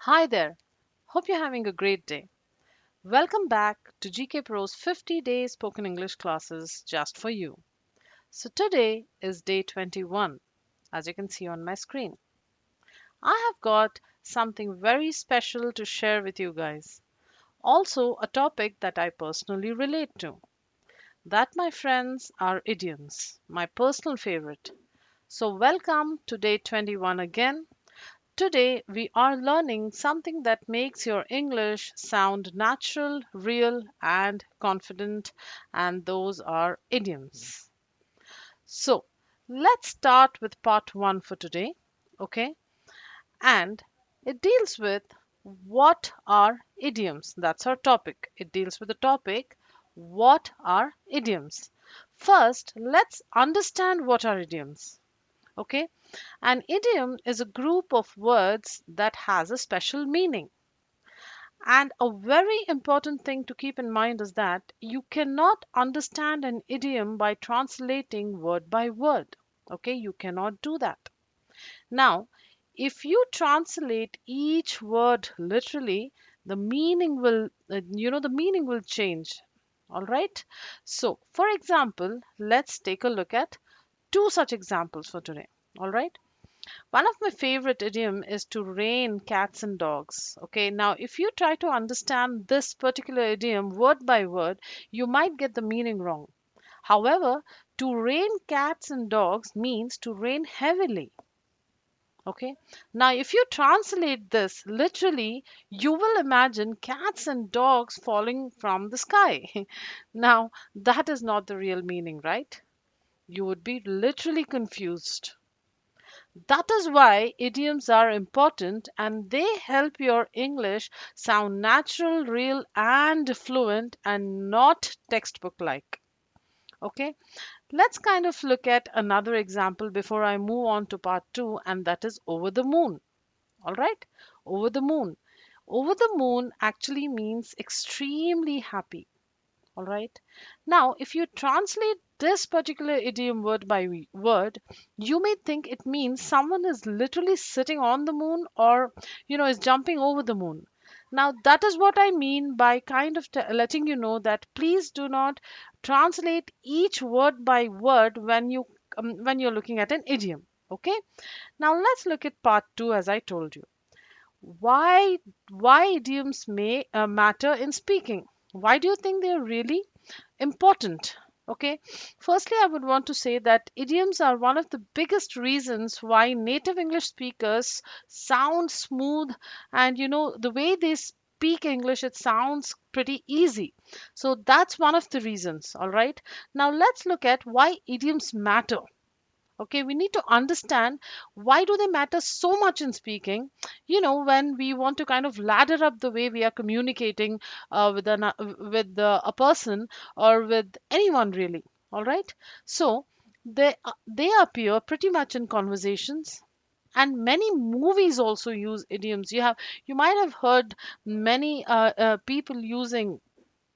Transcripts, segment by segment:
Hi there. Hope you're having a great day. Welcome back to GK Pro's 50 Day Spoken English classes just for you. So today is day 21, as you can see on my screen. I have got something very special to share with you guys. Also, a topic that I personally relate to. That, my friends, are idioms, my personal favorite. So, welcome to day 21 again. Today, we are learning something that makes your English sound natural, real, and confident, and those are idioms. So, let's start with part one for today, okay? And it deals with what are idioms? That's our topic. It deals with the topic what are idioms? First, let's understand what are idioms, okay? An idiom is a group of words that has a special meaning. And a very important thing to keep in mind is that you cannot understand an idiom by translating word by word. Okay, you cannot do that. Now, if you translate each word literally, the meaning will change. All right. So, for example, let's take a look at two such examples for today. All right. One of my favorite idiom is to rain cats and dogs. Okay, now if you try to understand this particular idiom word by word, you might get the meaning wrong. However, to rain cats and dogs means to rain heavily. Okay, now if you translate this literally, you will imagine cats and dogs falling from the sky. Now, that is not the real meaning, right? You would be literally confused. That is why idioms are important and they help your English sound natural, real, and fluent and not textbook like. Okay, let's kind of look at another example before I move on to part two, and that is over the moon. All right, over the moon. Over the moon actually means extremely happy. All right. Now, if you translate this particular idiom word by word, you may think it means someone is literally sitting on the moon or, is jumping over the moon. Now, that is what I mean by kind of letting you know that please do not translate each word by word when you're looking at an idiom. Okay. Now, let's look at part two, as I told you. Why idioms may matter in speaking? Why do you think they're really important? Okay, firstly, I would want to say that idioms are one of the biggest reasons why native English speakers sound smooth, and the way they speak English, it sounds pretty easy. So that's one of the reasons. All right, now let's look at why idioms matter. Okay, we need to understand why do they matter so much in speaking, when we want to kind of ladder up the way we are communicating with a person or with anyone really. All right, so they appear pretty much in conversations, and many movies also use idioms. You might have heard many people using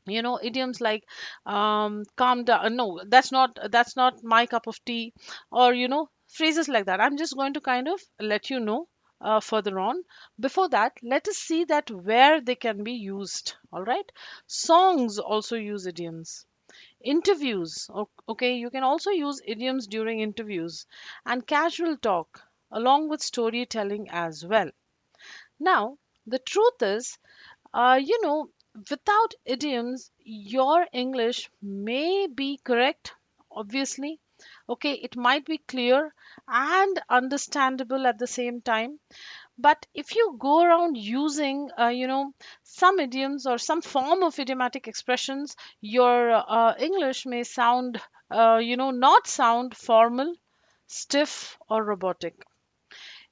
idioms like calm down. No, that's not my cup of tea, or phrases like that. I'm just going to kind of let you know further on. Before that, let us see that where they can be used. All right, songs also use idioms. Interviews, okay, you can also use idioms during interviews, and casual talk along with storytelling as well. Now, the truth is, without idioms, your English may be correct, obviously. Okay, it might be clear and understandable at the same time. But if you go around using, some idioms or some form of idiomatic expressions, your English may sound, not sound formal, stiff, or robotic.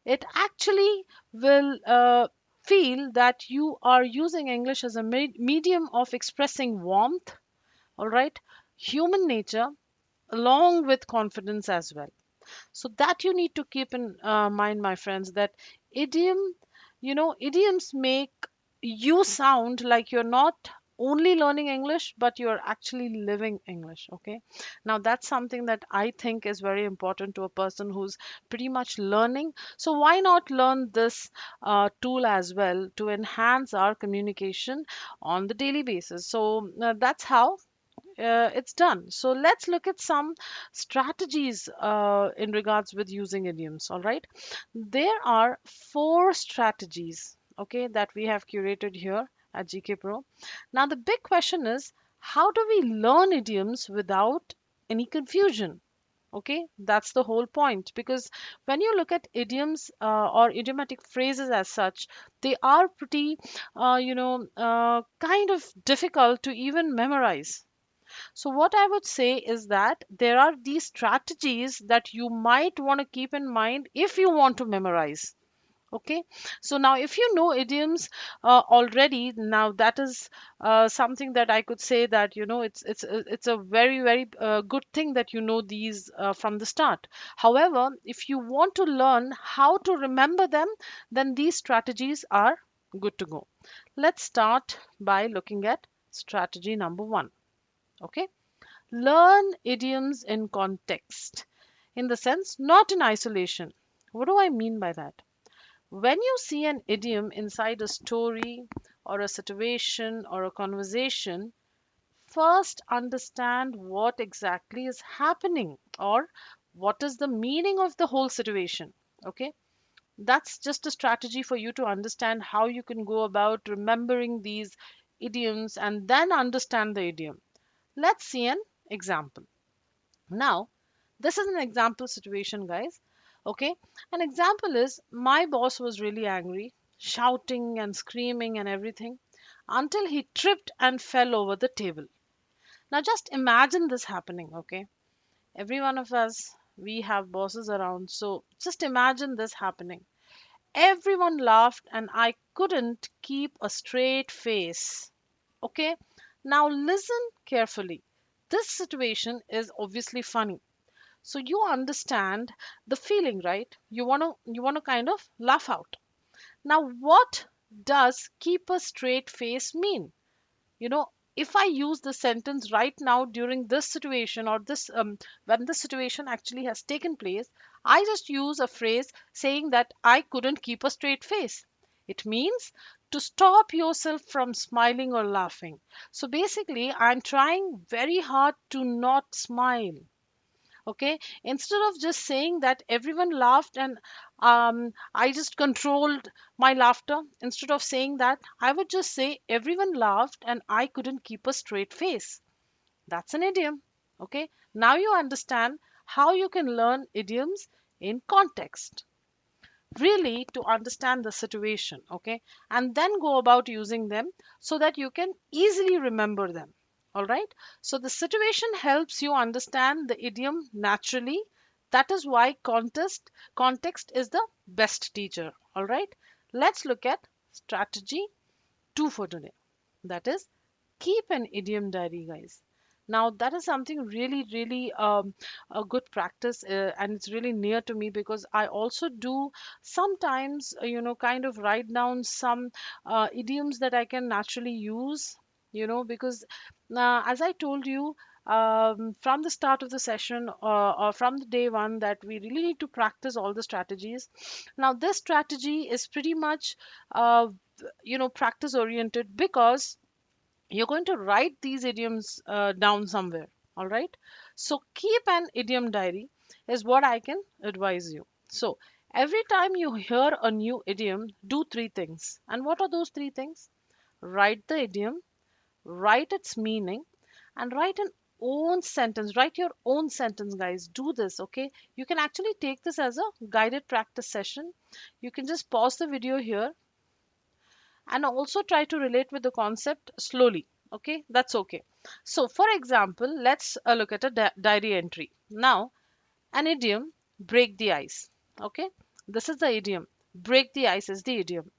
It actually will feel that you are using English as a medium of expressing warmth, all right, human nature, along with confidence as well. So that you need to keep in mind, my friends, that idiom, idioms make you sound like you're not. only learning English, but you're actually living English. Okay. Now, that's something that I think is very important to a person who's pretty much learning. So, why not learn this tool as well to enhance our communication on the daily basis? So, that's how it's done. So let's look at some strategies in regards with using idioms. All right, there are four strategies, okay, that we have curated here at GK Pro. Now the big question is, how do we learn idioms without any confusion? Okay, that's the whole point, because when you look at idioms or idiomatic phrases as such, they are pretty kind of difficult to even memorize. So, what I would say is that there are these strategies that you might want to keep in mind if you want to memorize. Okay, so now if you know idioms already, now that is something that I could say that it's a very good thing that you know these from the start. However, if you want to learn how to remember them, then these strategies are good to go. Let's start by looking at strategy number one. Okay, learn idioms in context, in the sense, not in isolation. What do I mean by that? When you see an idiom inside a story or a situation or a conversation, first understand what exactly is happening, or what is the meaning of the whole situation. Okay, that's just a strategy for you to understand how you can go about remembering these idioms and then understand the idiom. Let's see an example. Now, this is an example situation, guys. Okay, an example is, my boss was really angry, shouting and screaming and everything, until he tripped and fell over the table. Now, just imagine this happening. Okay, every one of us, we have bosses around, so just imagine this happening. Everyone laughed, and I couldn't keep a straight face. Okay, now listen carefully. This situation is obviously funny, so you understand the feeling, right? You want to kind of laugh out. Now, what does keep a straight face mean? you know if I use the sentence right now during this situation, or this when the situation actually has taken place, I just use a phrase saying that I couldn't keep a straight face. It means to stop yourself from smiling or laughing. So basically, I'm trying very hard to not smile. Okay, instead of just saying that everyone laughed and I just controlled my laughter, instead of saying that, I would just say everyone laughed and I couldn't keep a straight face. That's an idiom. Okay, now you understand how you can learn idioms in context, really to understand the situation. Okay, and then go about using them so that you can easily remember them. All right, so the situation helps you understand the idiom naturally. That is why context is the best teacher. All right, let's look at strategy 2 for today. That is, keep an idiom diary, guys. Now that is something really a good practice, and it's really near to me, because I also do sometimes kind of write down some idioms that I can naturally use, because as I told you from the start of the session, or from the day one, that we really need to practice all the strategies. Now this strategy is pretty much practice oriented, because you're going to write these idioms down somewhere. All right, so keep an idiom diary is what I can advise you. So every time you hear a new idiom, do three things. And what are those three things? Write the idiom, write its meaning, and write an own sentence. Write your own sentence, guys. Do this. Okay, you can actually take this as a guided practice session. You can just pause the video here and also try to relate with the concept slowly. Okay, that's okay. So for example, let's look at a diary entry. Now, an idiom, break the ice. Okay, this is the idiom. Break the ice is the idiom.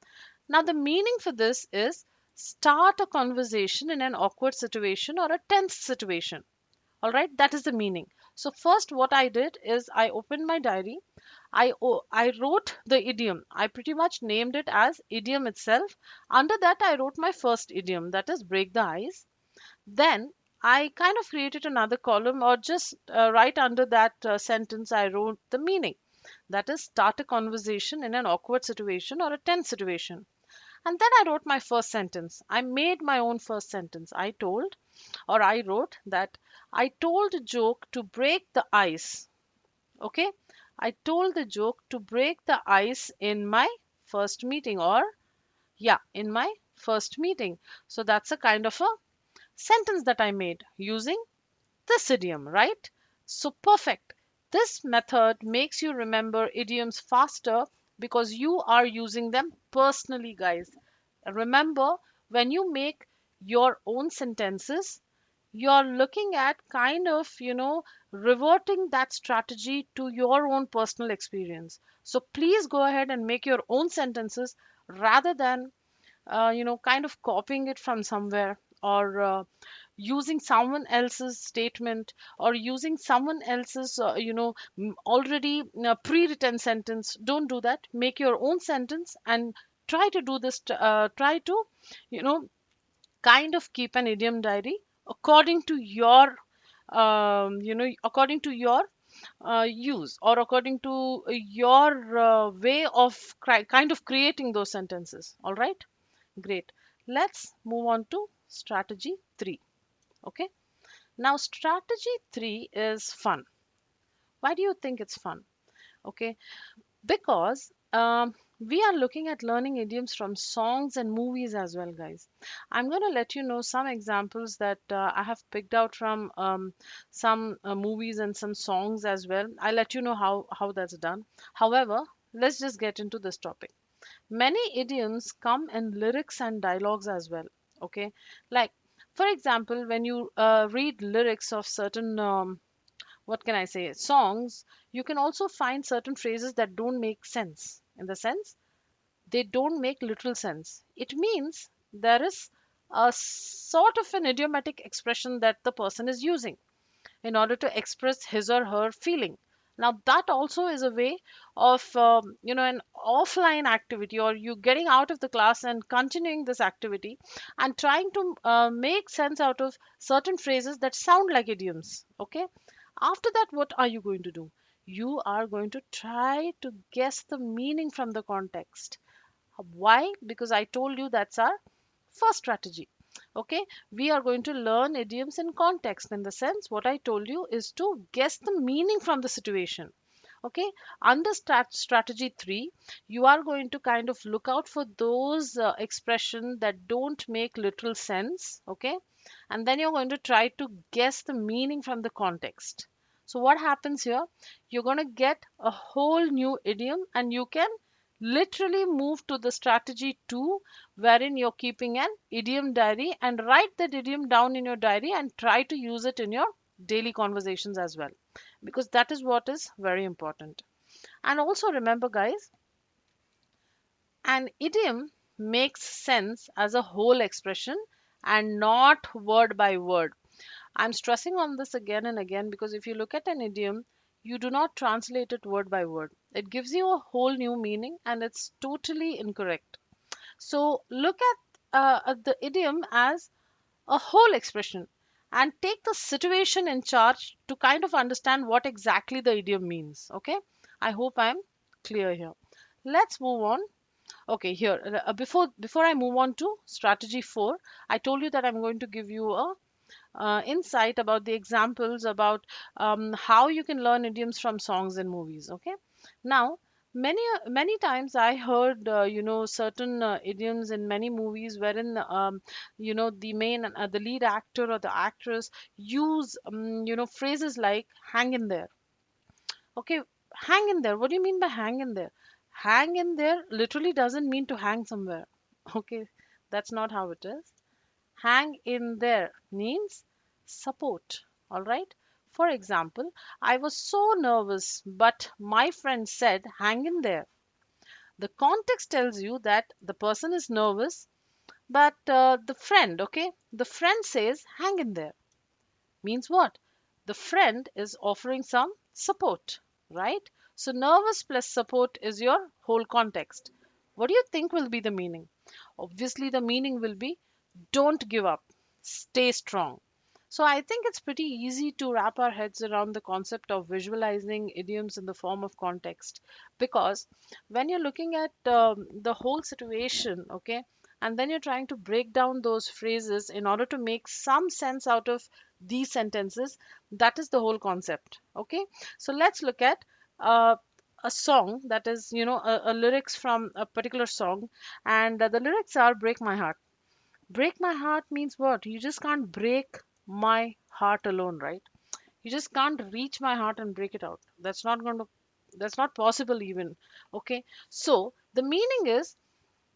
Now the meaning for this is, start a conversation in an awkward situation or a tense situation. All right, that is the meaning. So first what I did is I opened my diary, I wrote the idiom. I pretty much named it as idiom itself. Under that, I wrote my first idiom, that is break the ice. Then I kind of created another column, or just right under that sentence, I wrote the meaning. That is start a conversation in an awkward situation or a tense situation. And then I wrote my first sentence. I made my own first sentence. I wrote that I told a joke to break the ice. Okay. I told the joke to break the ice in my first meeting, or yeah, in my first meeting. So that's a kind of a sentence that I made using this idiom, right? So perfect. This method makes you remember idioms faster because you are using them personally, guys. Remember, when you make your own sentences, you're looking at kind of, reverting that strategy to your own personal experience. So please go ahead and make your own sentences rather than kind of copying it from somewhere, or using someone else's statement, or using someone else's already pre-written sentence. Don't do that. Make your own sentence and try to do this try to you know kind of keep an idiom diary according to your according to your use, or according to your way of kind of creating those sentences. All right, great. Let's move on to strategy 3. Okay, now strategy 3 is fun. Why do you think it's fun? Okay, because we are looking at learning idioms from songs and movies as well, guys. I'm going to let you know some examples that I have picked out from some movies and some songs as well. I'll let you know how that's done. However, let's just get into this topic. Many idioms come in lyrics and dialogues as well. Okay, like for example, when you read lyrics of certain what can I say, songs, you can also find certain phrases that don't make sense. In the sense, they don't make literal sense. It means there is a sort of an idiomatic expression that the person is using in order to express his or her feeling. Now, that also is a way of, an offline activity, or you getting out of the class and continuing this activity and trying to make sense out of certain phrases that sound like idioms. Okay. After that, what are you going to do? You are going to try to guess the meaning from the context. Why? Because I told you that's our first strategy. Okay, we are going to learn idioms in context. In the sense, what I told you is to guess the meaning from the situation. Okay, under strategy 3, you are going to kind of look out for those expressions that don't make literal sense. Okay, and then you're going to try to guess the meaning from the context. So what happens here? You're going to get a whole new idiom, and you can literally move to the strategy 2, wherein you're keeping an idiom diary, and write that idiom down in your diary and try to use it in your daily conversations as well, because that is what is very important. And also remember, guys, an idiom makes sense as a whole expression and not word by word. I'm stressing on this again and again because if you look at an idiom, you do not translate it word by word. It gives you a whole new meaning, and it's totally incorrect. So look at the idiom as a whole expression and take the situation in charge to kind of understand what exactly the idiom means. Okay, I hope I'm clear here. Let's move on. Okay, here before I move on to strategy 4, I told you that I'm going to give you a insight about the examples about how you can learn idioms from songs and movies. Okay, now many times I heard certain idioms in many movies wherein the lead actor or the actress use phrases like hang in there. Okay, hang in there, what do you mean by hang in there? Hang in there literally doesn't mean to hang somewhere. Okay, that's not how it is. Hang in there means support. All right. For example, I was so nervous, but my friend said, hang in there. The context tells you that the person is nervous, but the friend says, hang in there. Means what? The friend is offering some support, right? So nervous plus support is your whole context. What do you think will be the meaning? Obviously, the meaning will be don't give up, stay strong. So I think it's pretty easy to wrap our heads around the concept of visualizing idioms in the form of context, because when you're looking at the whole situation, okay, and then you're trying to break down those phrases in order to make some sense out of these sentences, that is the whole concept. Okay, so let's look at uh, a song, that is, a lyrics from a particular song, and the lyrics are break my heart. Break my heart means what? You just can't break my heart alone, right? You just can't reach my heart and break it out. That's not possible even. Okay. So the meaning is,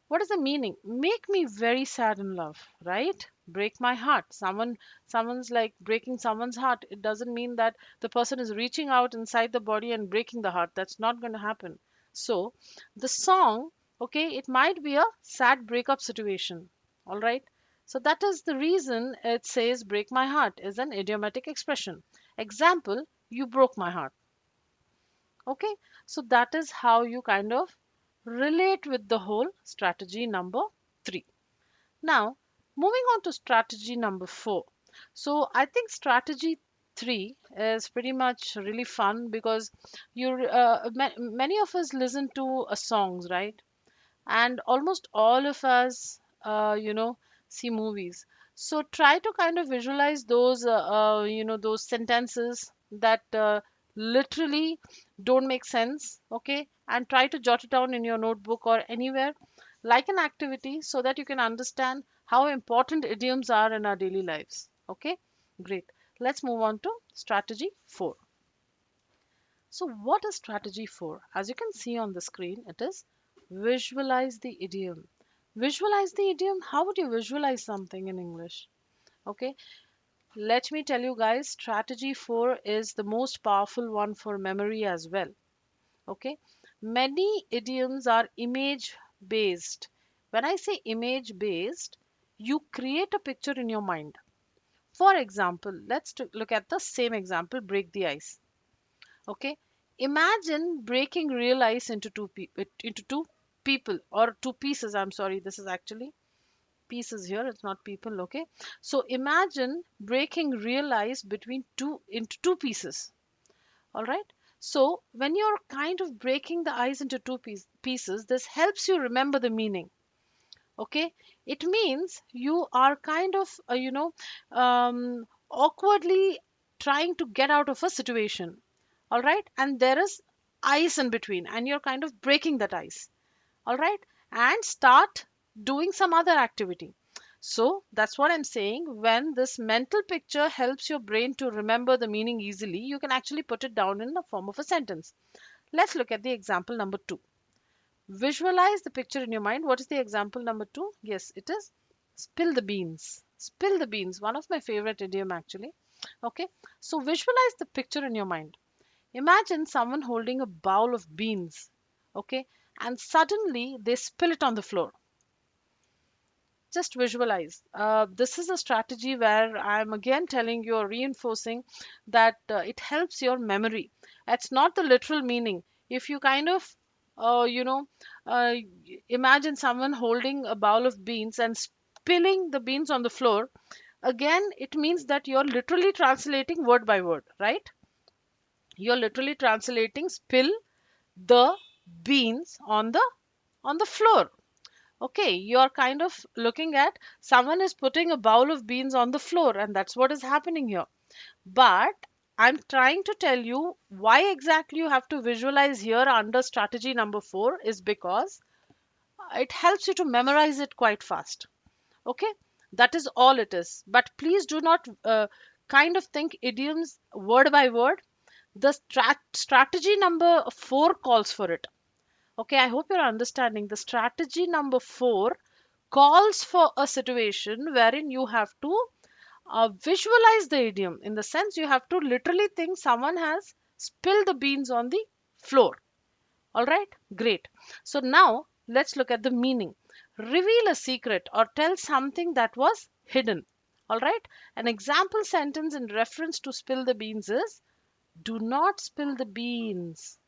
what is the meaning? Make me very sad in love, right? Break my heart. Someone's like breaking someone's heart. It doesn't mean that the person is reaching out inside the body and breaking the heart. That's not going to happen. So the song, okay, it might be a sad breakup situation. All right. So that is the reason it says break my heart is an idiomatic expression. Example, you broke my heart. Okay, so that is how you kind of relate with the whole strategy number 3. Now, moving on to strategy number 4. So I think strategy 3 is pretty much really fun because many of us listen to songs, right? And almost all of us see movies. So try to kind of visualize those those sentences that literally don't make sense, okay, and try to jot it down in your notebook or anywhere like an activity so that you can understand how important idioms are in our daily lives. Okay, great. Let's move on to strategy 4. So what is strategy 4? As you can see on the screen, it is visualize the idiom. Visualize the idiom. How would you visualize something in English? Okay, let me tell you guys, strategy 4 is the most powerful one for memory as well. Okay, many idioms are image based. When I say image based, you create a picture in your mind. For example, look at the same example, break the ice. Okay, imagine breaking real ice into two people or two pieces. I'm sorry, this is actually pieces here, it's not people. Okay, so imagine breaking real ice between two into two pieces. All right, so when you're kind of breaking the ice into pieces, this helps you remember the meaning. Okay, it means you are kind of awkwardly trying to get out of a situation. All right, and there is ice in between and you're kind of breaking that ice. All right, and start doing some other activity. So that's what I'm saying. When this mental picture helps your brain to remember the meaning easily, you can actually put it down in the form of a sentence. Let's look at the example number 2. Visualize the picture in your mind. What is the example number 2? Yes, it is spill the beans. Spill the beans, one of my favorite idiom actually. Okay, so visualize the picture in your mind. Imagine someone holding a bowl of beans, okay, and suddenly they spill it on the floor. Just visualize. This is a strategy where I'm again telling you or reinforcing that it helps your memory. It's not the literal meaning. If you kind of, uh, you know, uh, imagine someone holding a bowl of beans and spilling the beans on the floor, again, it means that you're literally translating word by word, right? You're literally translating spill the beans on the floor. Okay, you're kind of looking at someone is putting a bowl of beans on the floor, and that's what is happening here. But I'm trying to tell you why exactly you have to visualize here under strategy number 4 is because it helps you to memorize it quite fast. Okay, that is all it is. But please do not kind of think idioms word by word. The strategy number 4 calls for it. Okay, I hope you're understanding. The strategy number 4 calls for a situation wherein you have to visualize the idiom, in the sense you have to literally think someone has spilled the beans on the floor. All right, great. So now let's look at the meaning. Reveal a secret or tell something that was hidden. All right, an example sentence in reference to spill the beans is do not spill the beans.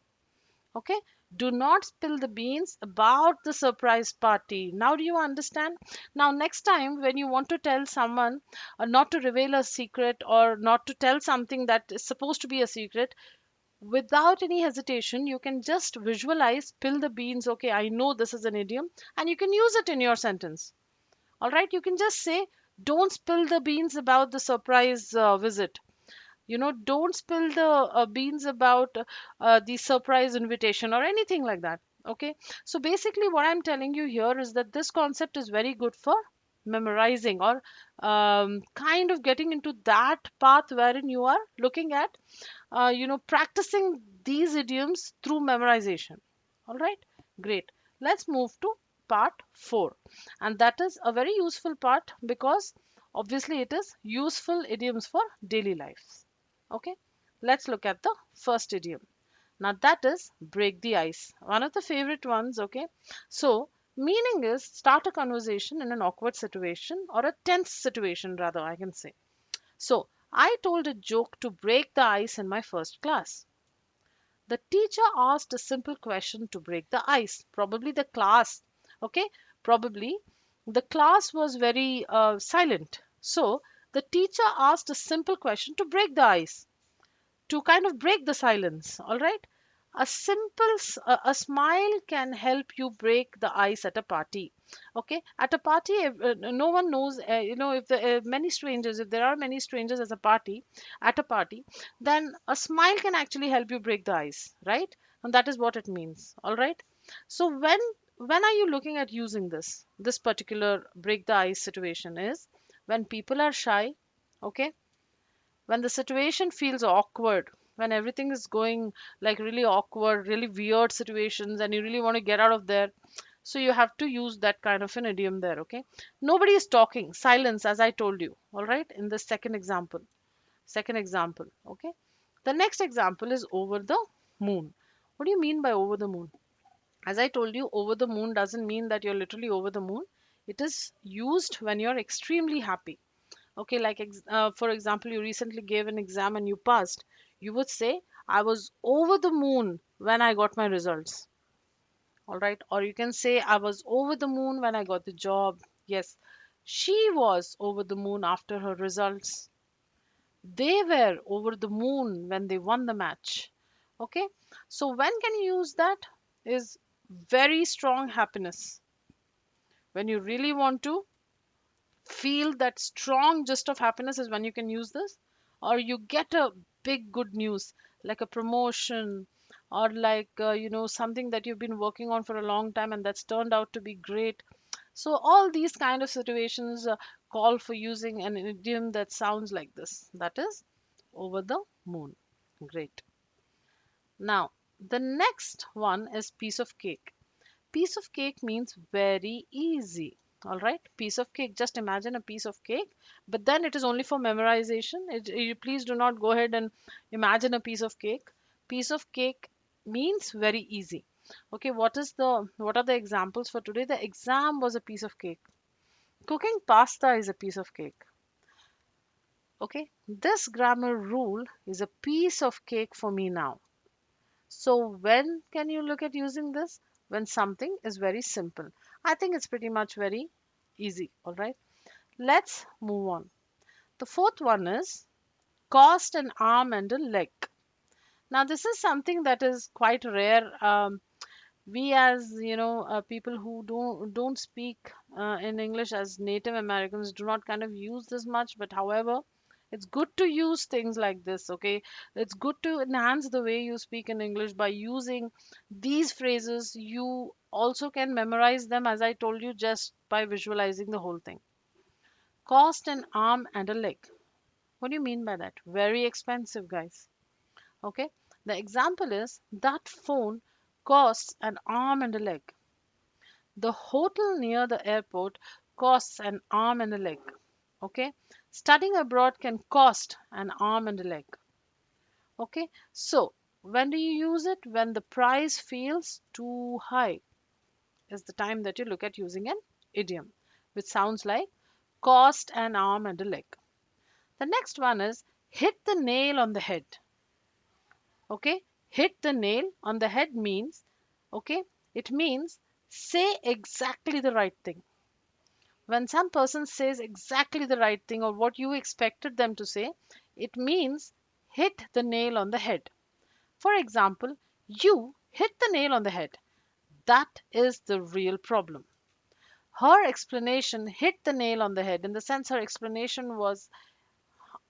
Okay, do not spill the beans about the surprise party. Now, do you understand? Now, next time when you want to tell someone not to reveal a secret or not to tell something that is supposed to be a secret, without any hesitation, you can just visualize spill the beans. Okay, I know this is an idiom, and you can use it in your sentence. All right, you can just say, don't spill the beans about the surprise visit. Don't spill the beans about the surprise invitation or anything like that. Okay, so basically what I'm telling you here is that this concept is very good for memorizing or kind of getting into that path wherein you are looking at practicing these idioms through memorization. All right, great. Let's move to part 4, and that is a very useful part because obviously it is useful idioms for daily life. Okay, let's look at the first idiom. Now that is break the ice. One of the favorite ones, okay? So, meaning is start a conversation in an awkward situation or a tense situation, rather, I can say. So, I told a joke to break the ice in my first class. The teacher asked a simple question to break the ice. Probably the class, okay? Probably the class was very silent. So, the teacher asked a simple question to break the ice, to kind of break the silence. All right, a smile can help you break the ice at a party. Okay, at a party, no one knows, if there are many strangers as a party, at a party, then a smile can actually help you break the ice, right? And that is what it means. All right, so when are you looking at using this particular break the ice situation is when people are shy. Okay, when the situation feels awkward, when everything is going like really awkward, really weird situations, and you really want to get out of there. So you have to use that kind of an idiom there, okay? Nobody is talking, silence, as I told you, all right, in the second example. Second example, okay? The next example is over the moon. What do you mean by over the moon? As I told you, over the moon doesn't mean that you're literally over the moon. It is used when you're extremely happy. Okay, like for example, you recently gave an exam and you passed. You would say, I was over the moon when I got my results. All right, or you can say, I was over the moon when I got the job. Yes, she was over the moon after her results. They were over the moon when they won the match. Okay, so when can you use that? Is very strong happiness. When you really want to feel that strong gist of happiness is when you can use this, or you get a big good news like a promotion, or like something that you've been working on for a long time and that's turned out to be great. So all these kind of situations call for using an idiom that sounds like this, that is over the moon. Great. Now the next one is piece of cake. Piece of cake means very easy. All right, piece of cake. Just imagine a piece of cake, but then it is only for memorization. You please do not go ahead and imagine a piece of cake. Piece of cake means very easy. Okay, what are the examples for today? The exam was a piece of cake. Cooking pasta is a piece of cake. Okay, this grammar rule is a piece of cake for me now. So when can you look at using this? When something is very simple. I think it's pretty much very easy. All right. Let's move on. The fourth one is cost an arm and a leg. Now this is something that is quite rare. We as people who don't speak in English as native Americans do not kind of use this much, but however it's good to use things like this. Okay, it's good to enhance the way you speak in English by using these phrases. You also can memorize them, as I told you, just by visualizing the whole thing. Cost an arm and a leg. What do you mean by that? Very expensive, guys. Okay, the example is that phone costs an arm and a leg. The hotel near the airport costs an arm and a leg. Okay, studying abroad can cost an arm and a leg. Okay, so when do you use it? When the price feels too high is the time that you look at using an idiom, which sounds like cost an arm and a leg. The next one is hit the nail on the head. Okay, Hit the nail on the head means, okay, it means say exactly the right thing. When some person says exactly the right thing or what you expected them to say, it means hit the nail on the head. For example, you hit the nail on the head. That is the real problem. Her explanation hit the nail on the head in the sense her explanation was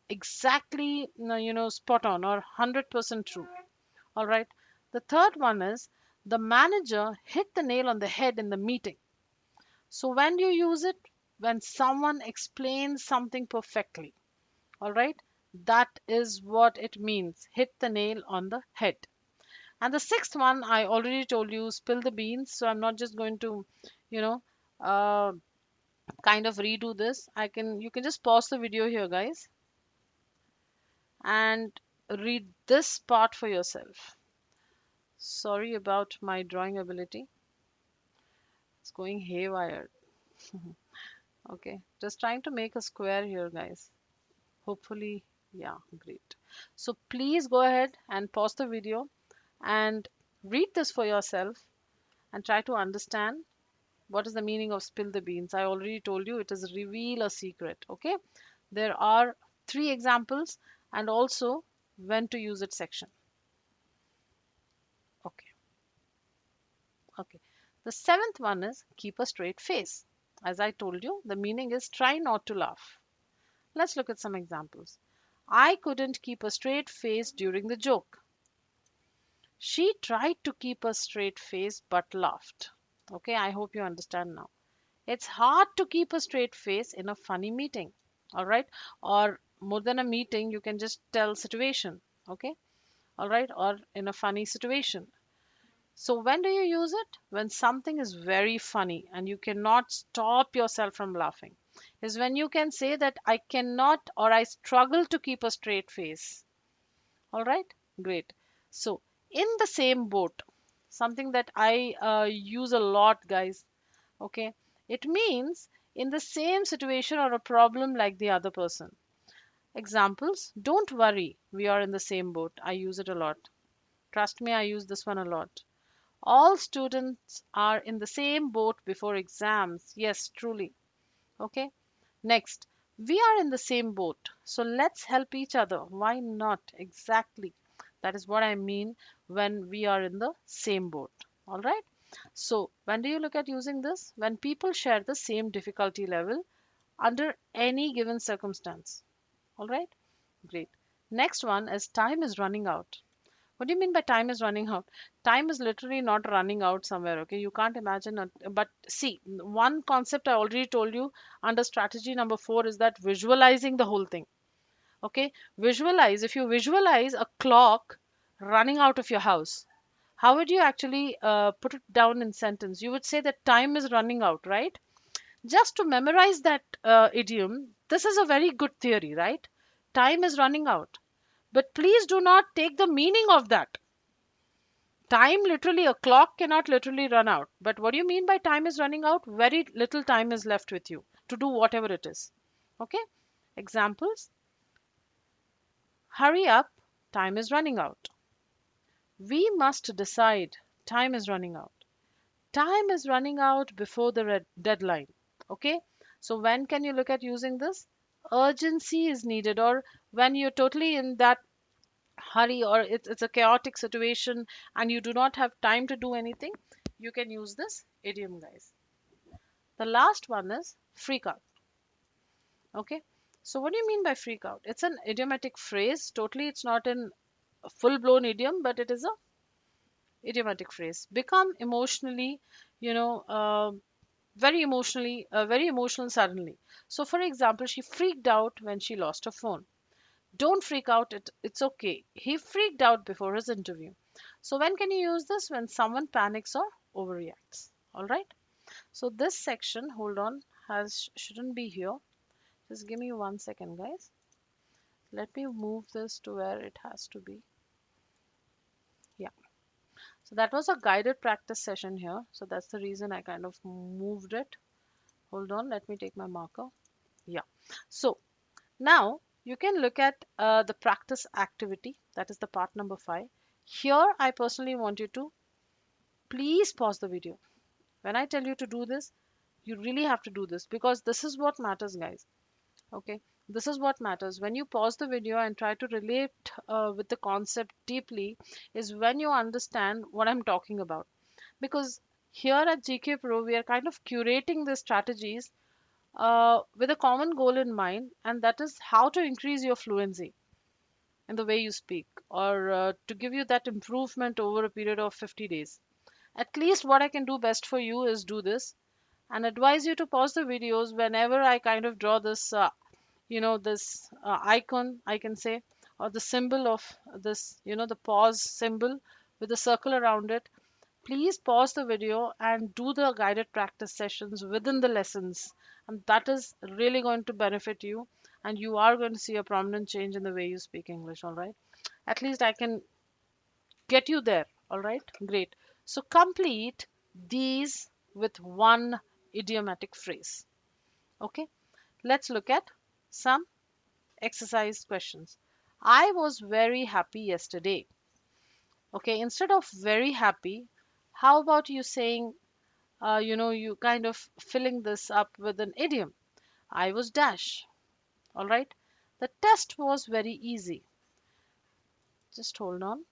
exactly, spot on or 100% true. All right. The third one is the manager hit the nail on the head in the meeting. So when do you use it? When someone explains something perfectly. All right. That is what it means. Hit the nail on the head. And the sixth one, I already told you, spill the beans. So I'm not just going to, you know, uh, kind of redo this. You can just pause the video here, guys, and read this part for yourself. Sorry about my drawing ability. It's going haywire. Okay, just trying to make a square here, guys. Hopefully, yeah, great. So please go ahead and pause the video and read this for yourself and try to understand what is the meaning of spill the beans. I already told you it is reveal a secret. Okay, there are three examples and also when to use it section. Okay, okay. The seventh one is keep a straight face. As I told you, the meaning is try not to laugh. Let's look at some examples. I couldn't keep a straight face during the joke. She tried to keep a straight face but laughed. Okay, I hope you understand now. It's hard to keep a straight face in a funny meeting. All right, or more than a meeting, you can just tell situation. Okay, all right, or in a funny situation. So when do you use it? When something is very funny and you cannot stop yourself from laughing. Is when you can say that I cannot or I struggle to keep a straight face. All right, great. So in the same boat, something that I use a lot, guys. Okay, it means in the same situation or a problem like the other person. Examples: don't worry, we are in the same boat. I use it a lot. Trust me, I use this one a lot. All students are in the same boat before exams. Yes, truly. Okay. Next, we are in the same boat. So let's help each other. Why not? Exactly. That is what I mean when we are in the same boat. All right. So when do you look at using this? When people share the same difficulty level under any given circumstance. All right. Great. Next one is time is running out. What do you mean by time is running out? Time is literally not running out somewhere, okay? You can't imagine it. But see, one concept I already told you under strategy number 4 is that visualizing the whole thing, okay? Visualize, if you visualize a clock running out of your house, how would you actually put it down in sentence? You would say that time is running out, right? Just to memorize that idiom, this is a very good theory, right? Time is running out. But please do not take the meaning of that. Time, literally a clock cannot literally run out, but what do you mean by time is running out? Very little time is left with you to do whatever it is. Okay, examples: hurry up, time is running out. We must decide, time is running out. Time is running out before the deadline. Okay, so when can you look at using this? Urgency is needed, or when you're totally in that hurry or it's a chaotic situation and you do not have time to do anything, you can use this idiom, guys. The last one is freak out. Okay, so what do you mean by freak out? It's an idiomatic phrase. Totally, it's not in a full-blown idiom, but it is a idiomatic phrase. Become emotionally, you know, very emotional suddenly. So, for example, she freaked out when she lost her phone. Don't freak out, it's okay. He freaked out before his interview. So when can you use this? When someone panics or overreacts. All right. So this section, hold on, has shouldn't be here. Just give me 1 second, guys. Let me move this to where it has to be. Yeah. So that was a guided practice session here. So that's the reason I kind of moved it. Hold on, let me take my marker. Yeah. So now you can look at the practice activity. That is the part number 5. Here, I personally want you to please pause the video. When I tell you to do this, you really have to do this because this is what matters, guys. Okay, this is what matters. When you pause the video and try to relate with the concept deeply, is when you understand what I'm talking about. Because here at GK Pro, we are kind of curating the strategies with a common goal in mind, and that is how to increase your fluency in the way you speak, or to give you that improvement over a period of 50 days. At least what I can do best for you is do this and advise you to pause the videos whenever I kind of draw this, this icon, I can say, or the symbol of this, the pause symbol with a circle around it. Please pause the video and do the guided practice sessions within the lessons. And that is really going to benefit you. And you are going to see a prominent change in the way you speak English, all right? At least I can get you there, all right? Great. So complete these with one idiomatic phrase. Okay, let's look at some exercise questions. I was very happy yesterday. Okay, instead of very happy, how about you saying, you kind of filling this up with an idiom? I was dash. All right. The test was very easy. Just hold on.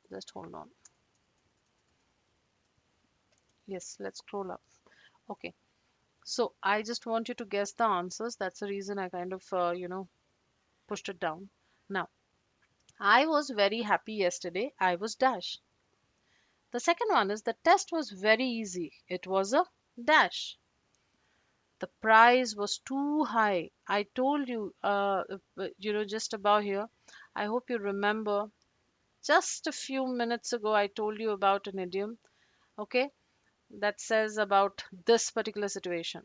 Just hold on. Yes, let's scroll up. Okay. So I just want you to guess the answers. That's the reason I kind of, pushed it down. Now, I was very happy yesterday. I was dash. The second one is the test was very easy. It was a dash. The price was too high. I told you, just above here. I hope you remember just a few minutes ago, I told you about an idiom, okay, that says about this particular situation.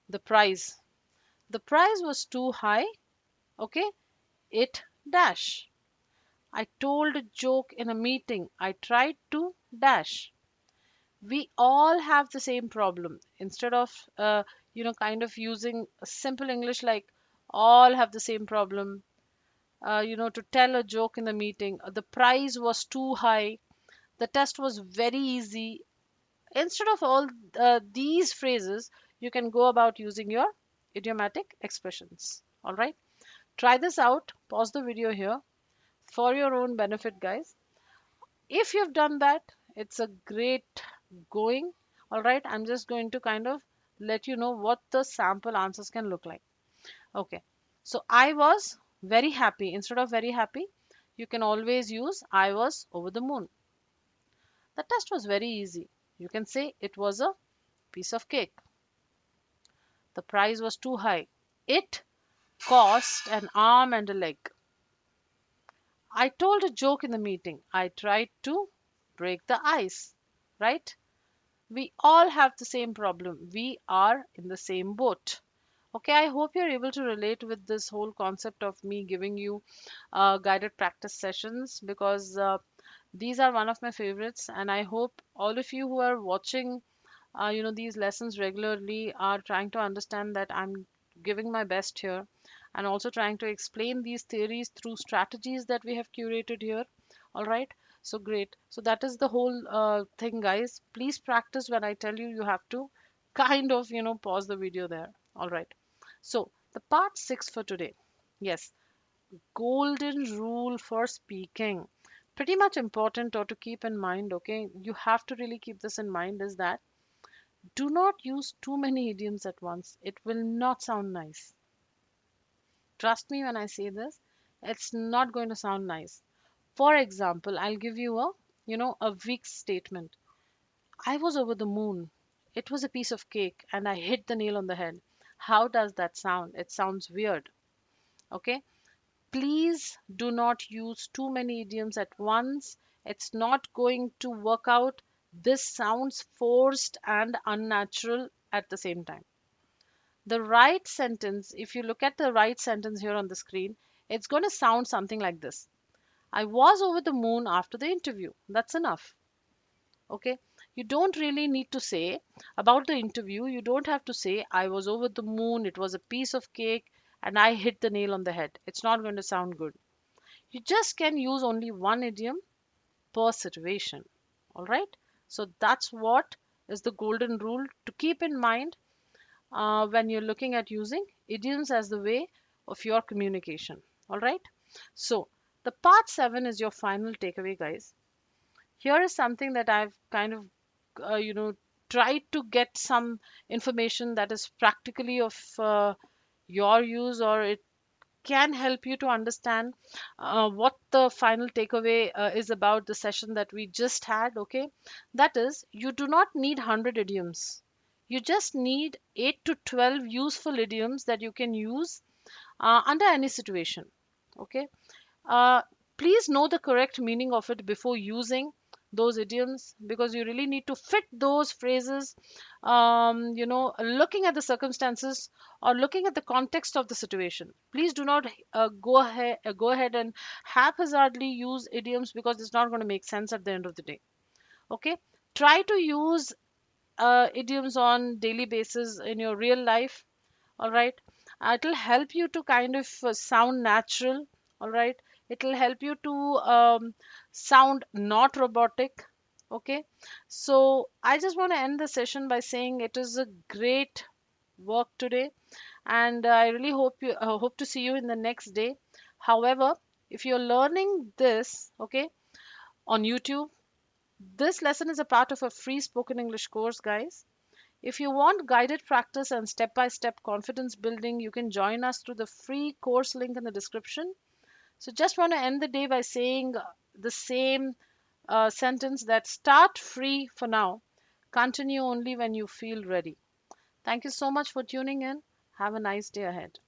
The price. The price was too high, okay, it dash. I told a joke in a meeting. I tried to dash. We all have the same problem. Instead of, kind of using a simple English like all have the same problem, to tell a joke in the meeting, the price was too high, the test was very easy. Instead of all these phrases, you can go about using your idiomatic expressions. All right, try this out. Pause the video here for your own benefit, guys. If you've done that, it's a great going. All right, I'm just going to kind of let you know what the sample answers can look like. Okay, so I was very happy. Instead of very happy, you can always use I was over the moon. The test was very easy. You can say it was a piece of cake. The price was too high. It cost an arm and a leg. I told a joke in the meeting. I tried to break the ice. Right? We all have the same problem. We are in the same boat. Okay, I hope you're able to relate with this whole concept of me giving you guided practice sessions because these are one of my favorites, and I hope all of you who are watching these lessons regularly are trying to understand that I'm giving my best here and also trying to explain these theories through strategies that we have curated here. All right, so great. So that is the whole thing, guys. Please practice when I tell you. You have to kind of pause the video there. All right, so the part 6 for today. Yes, golden rule for speaking, pretty much important or to keep in mind. Okay, you have to really keep this in mind, is that do not use too many idioms at once. It will not sound nice. Trust me when I say this, it's not going to sound nice. For example, I'll give you a weak statement. I was over the moon. It was a piece of cake and I hit the nail on the head. How does that sound? It sounds weird. Okay? Please do not use too many idioms at once. It's not going to work out. This sounds forced and unnatural at the same time. The right sentence, if you look at the right sentence here on the screen, it's going to sound something like this. I was over the moon after the interview. That's enough. Okay. You don't really need to say about the interview. You don't have to say, I was over the moon, it was a piece of cake, and I hit the nail on the head. It's not going to sound good. You just can use only one idiom per situation. All right. So that's what is the golden rule to keep in mind when you're looking at using idioms as the way of your communication. All right. So the part 7 is your final takeaway, guys. Here is something that I've kind of, tried to get some information that is practically of your use, or it can help you to understand what the final takeaway is about the session that we just had. Okay, that is, you do not need 100 idioms. You just need 8 to 12 useful idioms that you can use under any situation. Okay, uh, please know the correct meaning of it before using those idioms, because you really need to fit those phrases, looking at the circumstances or looking at the context of the situation. Please do not go ahead and haphazardly use idioms, because it's not going to make sense at the end of the day. Okay, try to use idioms on daily basis in your real life. All right, it'll help you to kind of sound natural. All right, it'll help you to sound not robotic. Okay, so I just want to end the session by saying it is a great work today, and I really hope to see you in the next day. However, if you're learning this, okay, on YouTube, this lesson is a part of a free spoken English course, guys. If you want guided practice and step by step confidence building, you can join us through the free course link in the description. So, just want to end the day by saying the same sentence, that start free for now, continue only when you feel ready. Thank you so much for tuning in. Have a nice day ahead.